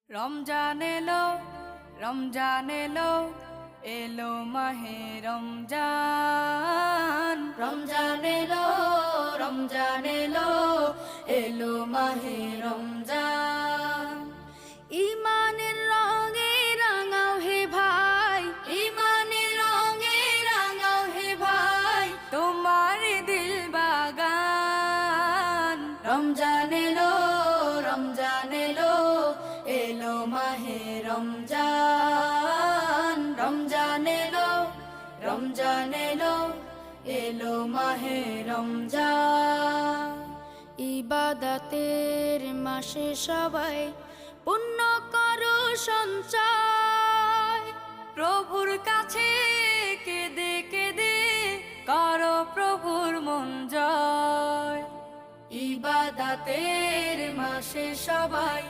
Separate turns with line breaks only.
রমজান এলো, রমজান এলো, এলো মাহে রমজান। রমজান এলো, রমজান এলো, এলো মাহে রমজান। ইমানের রঙে রাঙাও হে ভাই, ইমানের রঙে রাঙাও হে ভাই, তোমার দিল বাগান। রমজান এলো, রমজান এলো, এলো মাহে রমজান। রমজান এলো, রমজান এলো, এলো মাহে রমজান। ইবাদতের মাসে সবাই পুণ্য করো সঞ্চয়, প্রভুর কাছে কেঁদে কেঁদে করো প্রভুর মন জয়। ইবাদতের মাসে সবাই